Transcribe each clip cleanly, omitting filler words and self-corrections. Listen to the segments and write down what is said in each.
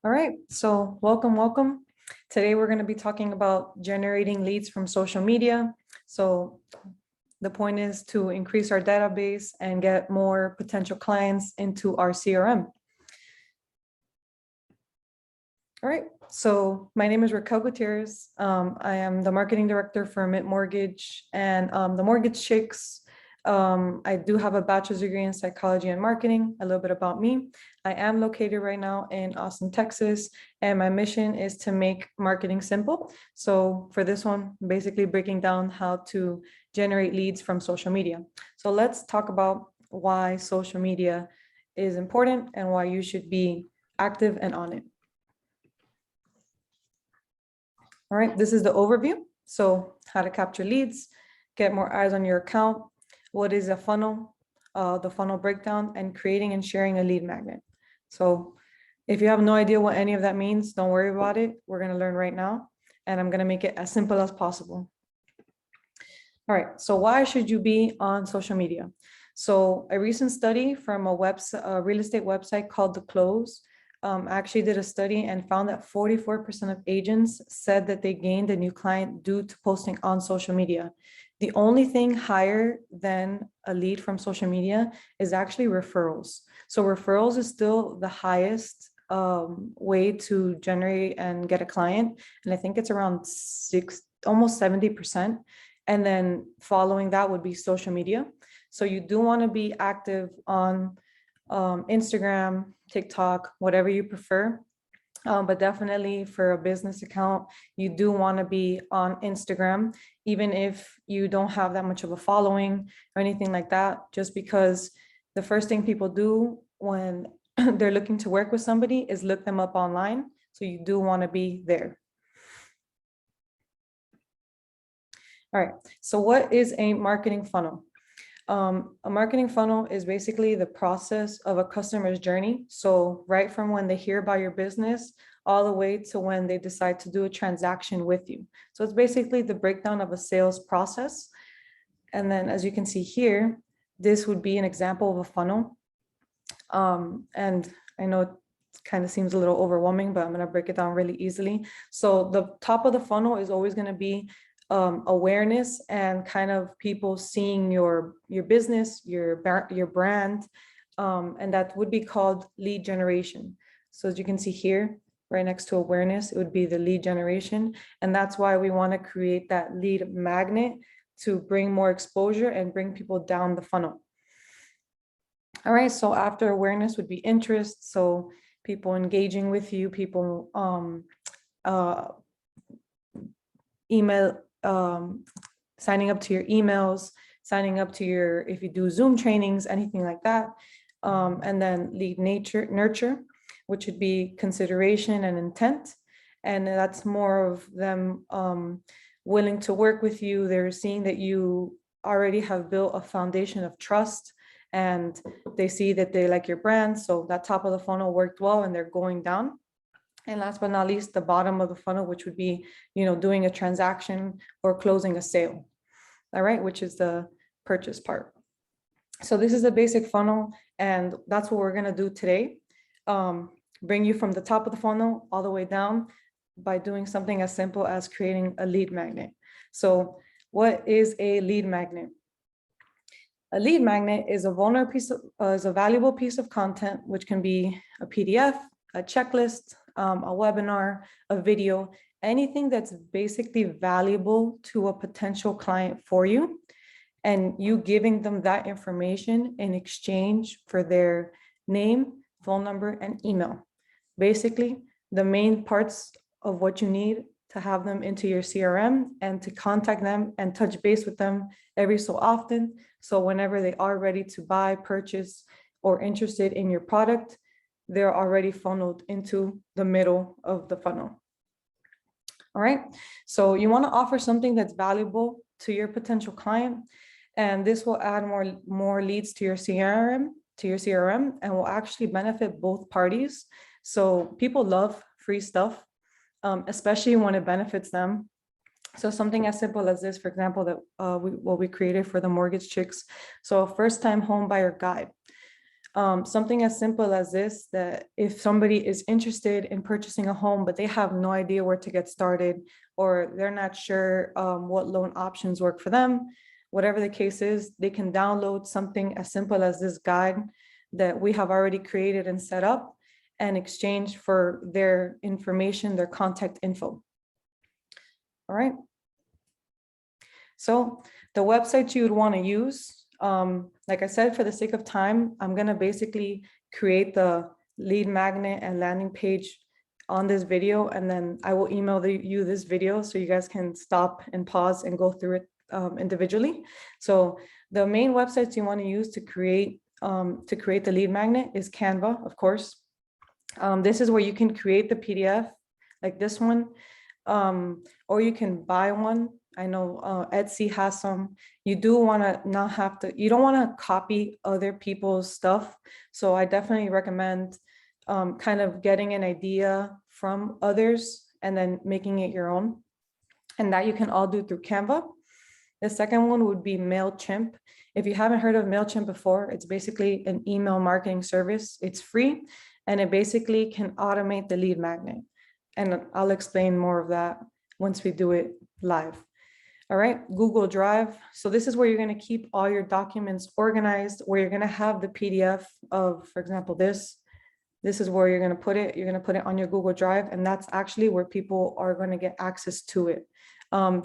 All right, so welcome. Today we're going to be talking about generating leads from social media. So the point is to increase our database and get more potential clients into our CRM. All right, so my name is Raquel Gutierrez. I am the marketing director for Mint Mortgage and the Mortgage Chicks. I do have a bachelor's degree in psychology and marketing. A little bit about me. I am located right now in Austin, Texas, and my mission is to make marketing simple. So for this one, basically breaking down how to generate leads from social media. So let's talk about why social media is important and why you should be active and on it. All right, this is the overview. So how to capture leads, get more eyes on your account, what is a funnel, the funnel breakdown, and creating and sharing a lead magnet. So if you have no idea what any of that means, don't worry about it. We're going to learn right now, and I'm going to make it as simple as possible. All right, so why should you be on social media? So a recent study from a real estate website called The Close actually did a study and found that 44% of agents said that they gained a new client due to posting on social media. The only thing higher than a lead from social media is actually referrals. So referrals is still the highest way to generate and get a client. And I think it's around almost 70%. And then following that would be social media. So you do want to be active on Instagram, TikTok, whatever you prefer. But definitely for a business account, you do want to be on Instagram, even if you don't have that much of a following or anything like that, just because the first thing people do when they're looking to work with somebody is look them up online. So you do want to be there. All right, so what is a marketing funnel? A marketing funnel is basically the process of a customer's journey. So right from when they hear about your business, all the way to when they decide to do a transaction with you. So it's basically the breakdown of a sales process. And then as you can see here, this would be an example of a funnel. And I know it kind of seems a little overwhelming, but I'm going to break it down really easily. So the top of the funnel is always going to be awareness and kind of people seeing your business, your brand, and that would be called lead generation. So as you can see here, right next to awareness, it would be the lead generation. And that's why we want to create that lead magnet to bring more exposure and bring people down the funnel. All right, so after awareness would be interest. So people engaging with you, people email, signing up to your emails, signing up to your, if you do Zoom trainings, anything like that. And then lead nurture, which would be consideration and intent. And that's more of them willing to work with you. They're seeing that you already have built a foundation of trust and they see that they like your brand. So that top of the funnel worked well and they're going down. And last but not least, the bottom of the funnel, which would be, doing a transaction or closing a sale. All right, which is the purchase part. So this is the basic funnel, and that's what we're going to do today. Bring you from the top of the funnel all the way down by doing something as simple as creating a lead magnet. So what is a lead magnet? A lead magnet is a valuable piece of content, which can be a PDF, a checklist, a webinar, a video, anything that's basically valuable to a potential client for you, and you giving them that information in exchange for their name, phone number, and email. Basically, the main parts of what you need to have them into your CRM and to contact them and touch base with them every so often. So whenever they are ready to buy, purchase, or interested in your product, they're already funneled into the middle of the funnel. All right, so you want to offer something that's valuable to your potential client, and this will add more leads to your CRM, and will actually benefit both parties. So people love free stuff, especially when it benefits them. So something as simple as this, for example, that what we created for the Mortgage Chicks. So a first-time home buyer guide. Something as simple as this, that if somebody is interested in purchasing a home, but they have no idea where to get started, or they're not sure what loan options work for them, whatever the case is, they can download something as simple as this guide that we have already created and set up and exchange for their information, their contact info. All right. So the website you would want to use, like I said, for the sake of time, I'm going to basically create the lead magnet and landing page on this video, and then I will email you this video so you guys can stop and pause and go through it individually. So the main websites you want to use to create the lead magnet is Canva, of course. This is where you can create the PDF like this one, or you can buy one. I know Etsy has some. You do want to not have to, you don't want to copy other people's stuff. So I definitely recommend kind of getting an idea from others and then making it your own. And that you can all do through Canva. The second one would be MailChimp. If you haven't heard of MailChimp before, it's basically an email marketing service. It's free, and it basically can automate the lead magnet. And I'll explain more of that once we do it live. All right, Google Drive. So this is where you're going to keep all your documents organized, where you're going to have the PDF of, for example, this is where you're going to put it. You're going to put it on your Google Drive, and that's actually where people are going to get access to it.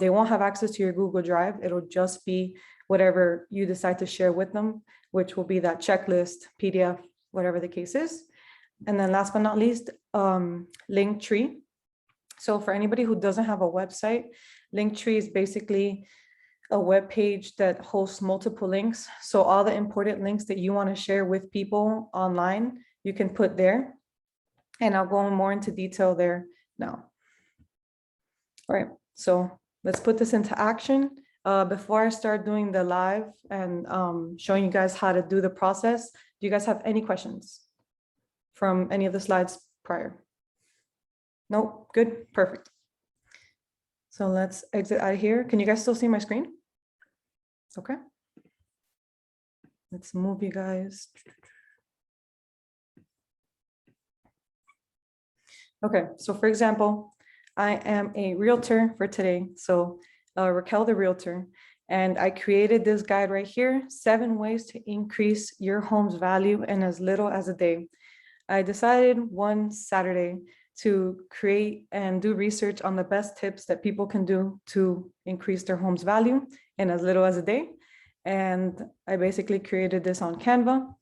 They won't have access to your Google Drive. It'll just be whatever you decide to share with them, which will be that checklist, PDF, whatever the case is. And then last but not least, Linktree. So for anybody who doesn't have a website, Linktree is basically a web page that hosts multiple links. So all the important links that you want to share with people online, you can put there. And I'll go more into detail there now. All right, so let's put this into action. Before I start doing the live and showing you guys how to do the process, do you guys have any questions from any of the slides prior? Nope, good, perfect. So let's exit out of here. Can you guys still see my screen? Okay. Let's move you guys. Okay, so for example, I am a realtor for today. So Raquel the realtor, and I created this guide right here, 7 ways to increase your home's value in as little as a day. I decided one Saturday to create and do research on the best tips that people can do to increase their home's value in as little as a day. And I basically created this on Canva.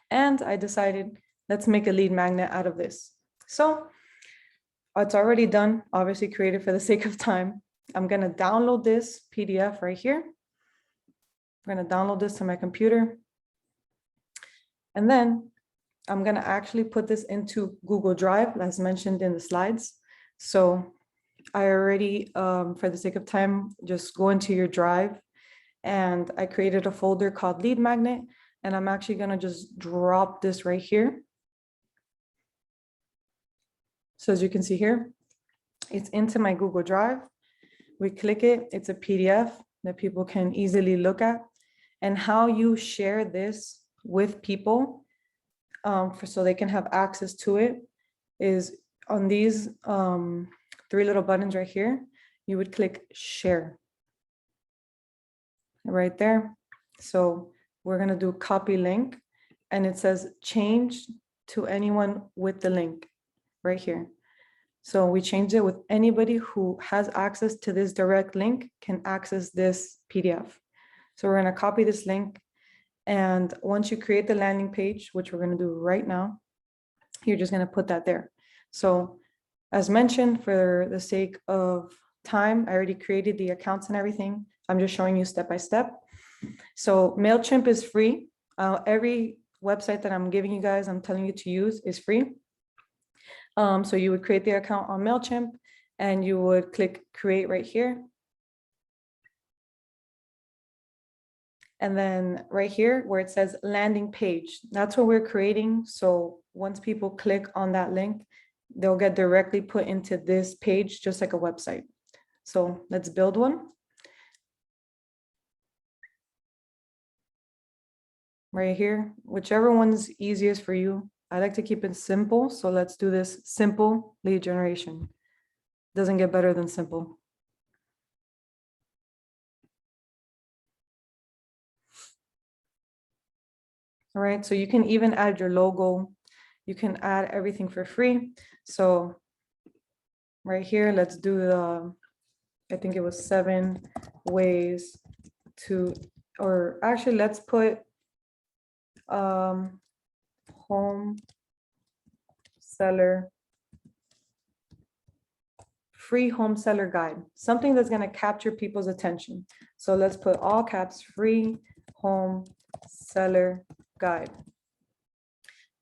And I decided, let's make a lead magnet out of this. So it's already done, obviously created for the sake of time. I'm going to download this PDF right here. I'm going to download this to my computer. And then I'm going to actually put this into Google Drive, as mentioned in the slides. So I already, for the sake of time, just go into your Drive, and I created a folder called Lead Magnet, and I'm actually going to just drop this right here. So as you can see here, it's into my Google Drive. We click it, it's a PDF that people can easily look at. And how you share this with people so they can have access to it is on these 3 little buttons right here. You would click share right there. So we're going to do copy link, and it says change to anyone with the link right here. So we changed it with anybody who has access to this direct link can access this PDF. So we're going to copy this link. And once you create the landing page, which we're going to do right now, you're just going to put that there. So as mentioned, for the sake of time, I already created the accounts and everything. I'm just showing you step by step. So MailChimp is free. Every website that I'm giving you guys, I'm telling you to use is free. So you would create the account on MailChimp, and you would click create right here. And then right here where it says landing page, that's what we're creating. So once people click on that link, they'll get directly put into this page, just like a website. So let's build one. right here, whichever one's easiest for you. I like to keep it simple, so let's do this simple lead generation. Doesn't get better than simple. All right, so you can even add your logo. You can add everything for free. So right here, let's do the, I think it was 7 ways to, or actually let's put home seller, free home seller guide, something that's going to capture people's attention. So let's put all caps, free home seller guide.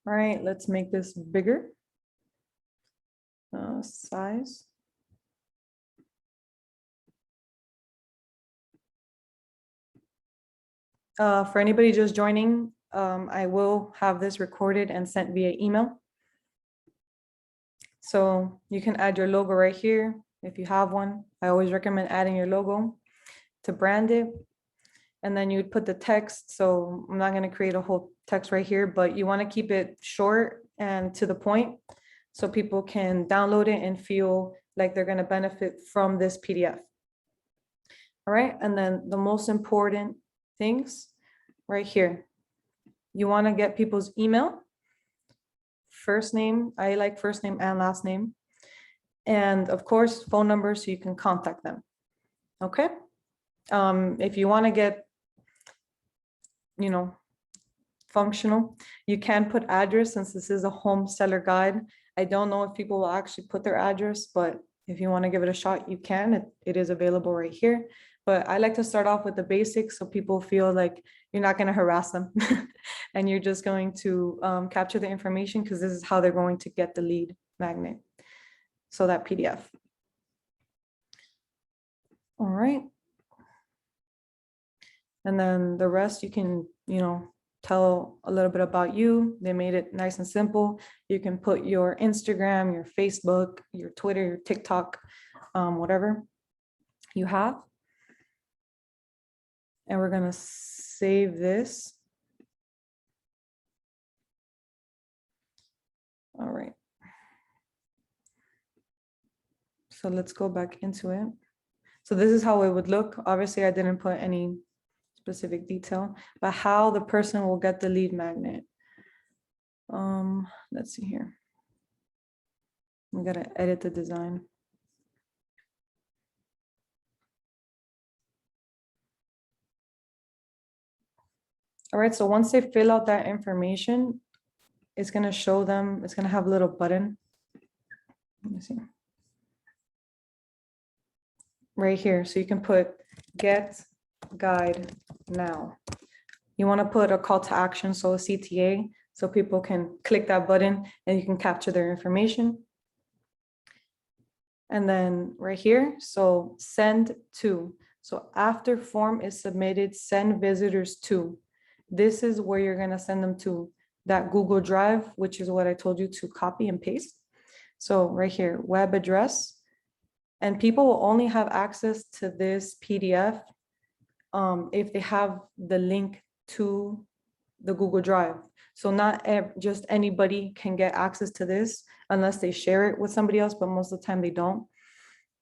All right, let's make this bigger. Size. For anybody just joining, I will have this recorded and sent via email. So you can add your logo right here if you have one. I always recommend adding your logo to brand it. And then you'd put the text. So I'm not going to create a whole text right here, but you want to keep it short and to the point so people can download it and feel like they're going to benefit from this PDF. All right. And then the most important things right here. You want to get people's email, first name. I like first name and last name. And of course, phone number so you can contact them. Okay. If you want to get, you know, functional, you can put address since this is a home seller guide. I don't know if people will actually put their address, but if you want to give it a shot, you can. It is available right here. But I like to start off with the basics so people feel like you're not going to harass them and you're just going to capture the information because this is how they're going to get the lead magnet. So that PDF. All right. And then the rest you can, you know, tell a little bit about you. They made it nice and simple. You can put your Instagram, your Facebook, your Twitter, your TikTok, whatever you have. And we're going to save this. All right. So let's go back into it. So this is how it would look. Obviously, I didn't put any specific detail, but how the person will get the lead magnet. Let's see here. We got to edit the design. All right, so once they fill out that information, it's going to show them, it's going to have a little button. Let me see. Right here. So you can put get guide now. You want to put a call to action, so a CTA, so people can click that button and you can capture their information. And then right here, so send to. So after form is submitted, send visitors to. This is where you're going to send them to, that Google Drive, which is what I told you to copy and paste. So right here, web address. And people will only have access to this PDF if they have the link to the Google Drive. So not just anybody can get access to this unless they share it with somebody else, but most of the time they don't.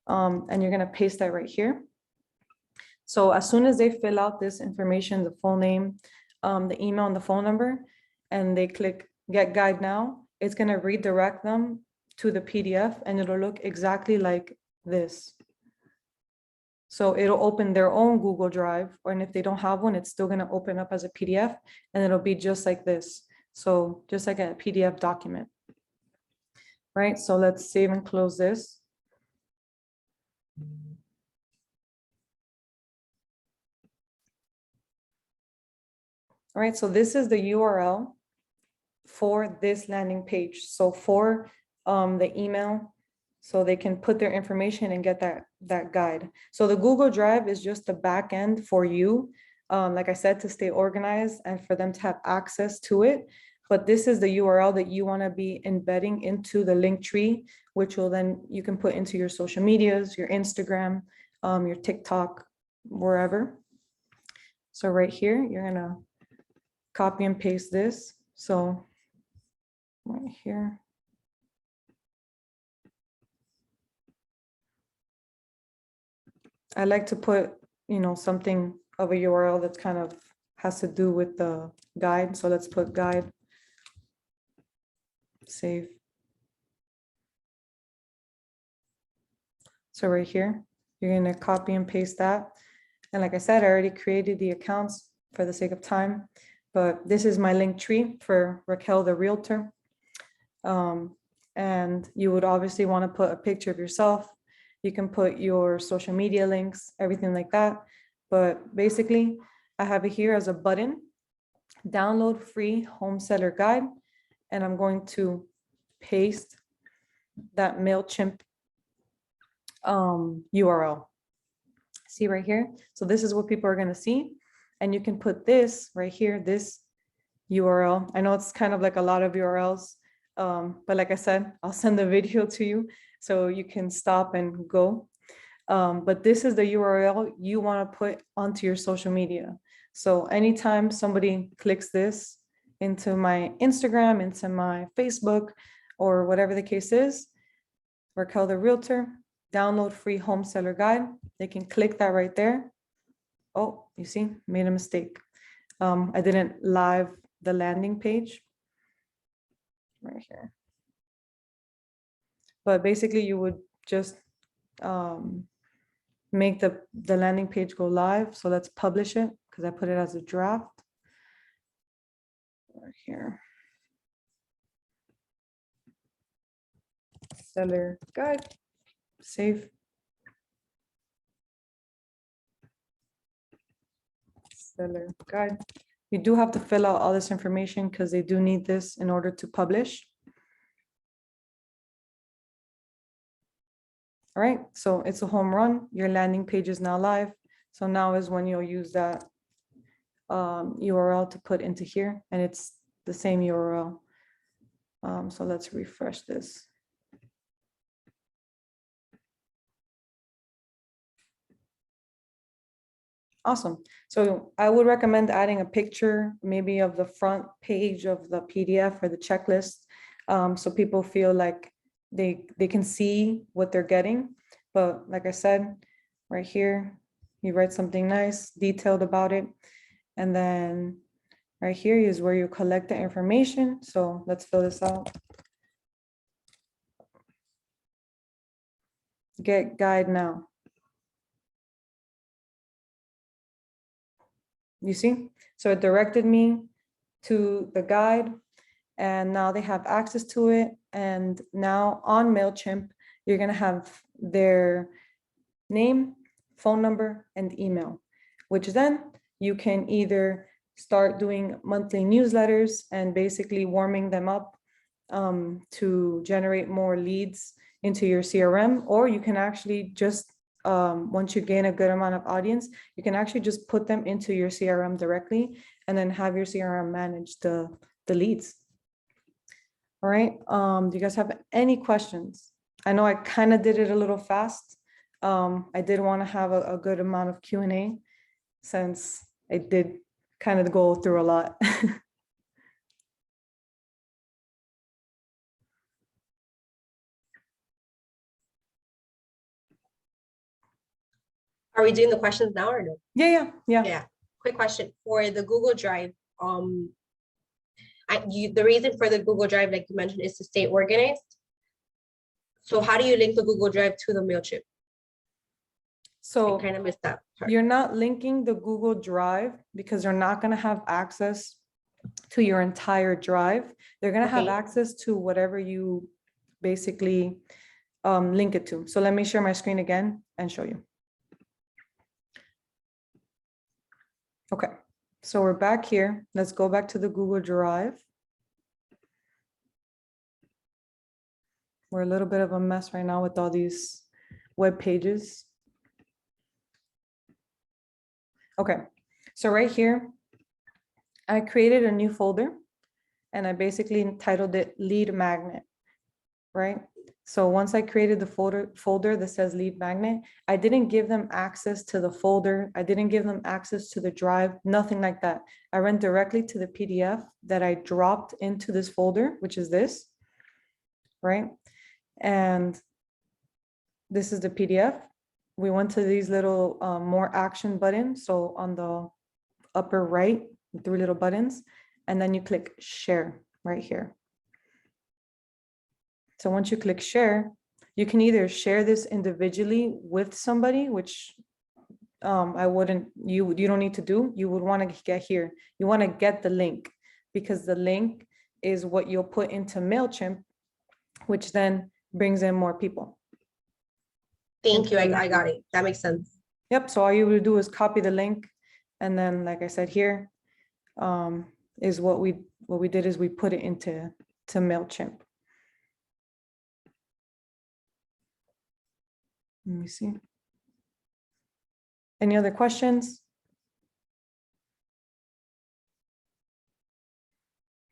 And you're going to paste that right here. So as soon as they fill out this information, the full name, the email and the phone number, and they click get guide now, it's going to redirect them to the PDF and it'll look exactly like this. So it'll open their own Google Drive, and if they don't have one, it's still going to open up as a PDF and it'll be just like this. So just like a PDF document. Right? So let's save and close this. All right, so this is the URL for this landing page. So for the email, so they can put their information and get that guide. So the Google Drive is just the back end for you, like I said, to stay organized and for them to have access to it. But this is the URL that you want to be embedding into the link tree, which will then you can put into your social medias, your Instagram, your TikTok, wherever. So right here, you're gonna copy and paste this. So right here. I like to put, something of a URL that kind of has to do with the guide. So let's put guide, save. So right here, you're going to copy and paste that. And like I said, I already created the accounts for the sake of time, but this is my link tree for Raquel, the realtor. And you would obviously want to put a picture of yourself. You can put your social media links, everything like that. But basically, I have it here as a button, download free home seller guide. And I'm going to paste that MailChimp URL. See right here? So this is what people are going to see. And you can put this right here, this URL. I know it's kind of like a lot of URLs, but like I said, I'll send the video to you so you can stop and go. But this is the URL you want to put onto your social media. So anytime somebody clicks this into my Instagram, into my Facebook, or whatever the case is, Raquel the Realtor, download free home seller guide. They can click that right there. Oh, you see, made a mistake. I didn't live the landing page right here. But basically you would just make the landing page go live. So let's publish it because I put it as a draft right here. Seller guide, save. Seller guide. You do have to fill out all this information because they do need this in order to publish. All right, so it's a home run. Your landing page is now live. So now is when you'll use that URL to put into here, and it's the same URL. So let's refresh this. Awesome. So I would recommend adding a picture, maybe of the front page of the PDF or the checklist, so people feel like they can see what they're getting. But like I said, right here, you write something nice, detailed about it. And then right here is where you collect the information. So let's fill this out. Get guide now. You see? So it directed me to the guide, and now they have access to it. And now on MailChimp, you're going to have their name, phone number, and email, which then you can either start doing monthly newsletters and basically warming them up to generate more leads into your CRM, or you can actually just once you gain a good amount of audience, you can actually just put them into your CRM directly and then have your CRM manage the leads. All right, do you guys have any questions? I know I kind of did it a little fast. I did want to have a good amount of Q&A since I did kind of go through a lot. Are we doing the questions now or no? Yeah. Yeah. Quick question for the Google Drive. The reason for the Google Drive, like you mentioned, is to stay organized. So how do you link the Google Drive to the MailChimp? So I kind of missed that part. You're not linking the Google Drive because you're not going to have access to your entire drive. They're going to have access to whatever you basically link it to. So let me share my screen again and show you. Okay, so we're back here. Let's go back to the Google Drive. We're a little bit of a mess right now with all these web pages. Okay, so right here, I created a new folder and I basically entitled it Lead Magnet, right? So once I created the folder that says lead magnet, I didn't give them access to the folder. I didn't give them access to the drive, nothing like that. I went directly to the PDF that I dropped into this folder, which is this, right? And this is the PDF. We went to these little more action buttons. So on the upper right, 3 little buttons, and then you click share right here. So once you click share, you can either share this individually with somebody, which I wouldn't, you don't need to do. You would want to get here. You want to get the link, because the link is what you'll put into MailChimp, which then brings in more people. Thank you. I got it. That makes sense. Yep. So all you would do is copy the link. And then, like I said, here is what we did is we put it into MailChimp. Let me see. Any other questions?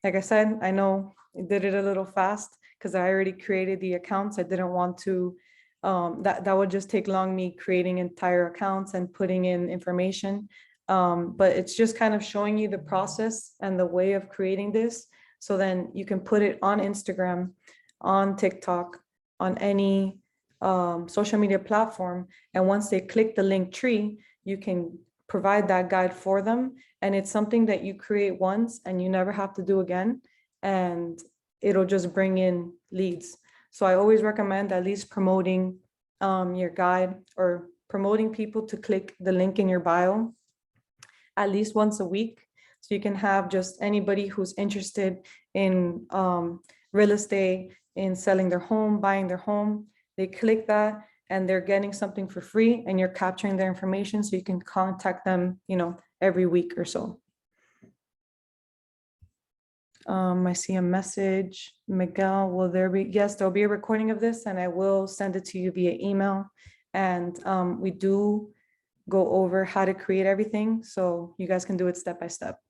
Like I said, I know I did it a little fast because I already created the accounts. I didn't want to, that would just take long, me creating entire accounts and putting in information. But it's just kind of showing you the process and the way of creating this. So then you can put it on Instagram, on TikTok, on any social media platform. And once they click the link tree, you can provide that guide for them. And it's something that you create once and you never have to do again. And it'll just bring in leads. So I always recommend at least promoting your guide or promoting people to click the link in your bio at least once a week. So you can have just anybody who's interested in real estate, in selling their home, buying their home. They click that and they're getting something for free, and you're capturing their information so you can contact them, every week or so. I see a message. Miguel, will there be? Yes, there'll be a recording of this and I will send it to you via email. And we do go over how to create everything, so you guys can do it step by step.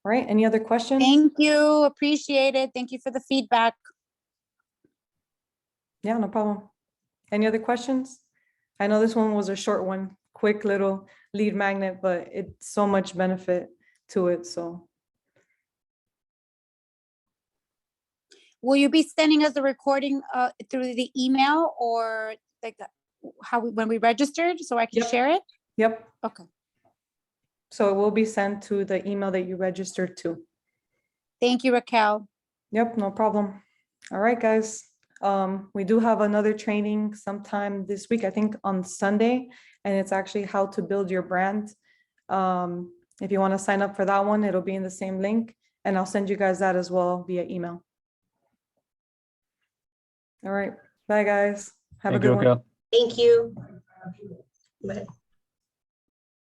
All right, any other questions? Thank you. Appreciate it. Thank you for the feedback. Yeah, no problem. Any other questions? I know this one was a short one, quick little lead magnet, but it's so much benefit to it, so. Will you be sending us the recording through the email or like when we registered so I can Yep. share it? Yep. Okay. So it will be sent to the email that you registered to. Thank you, Raquel. Yep, no problem. All right, guys. We do have another training sometime this week, I think on Sunday, and it's actually how to build your brand. If you want to sign up for that one, it'll be in the same link, and I'll send you guys that as well via email. All right, bye guys. Have a good one. Raquel. Thank you. Bye.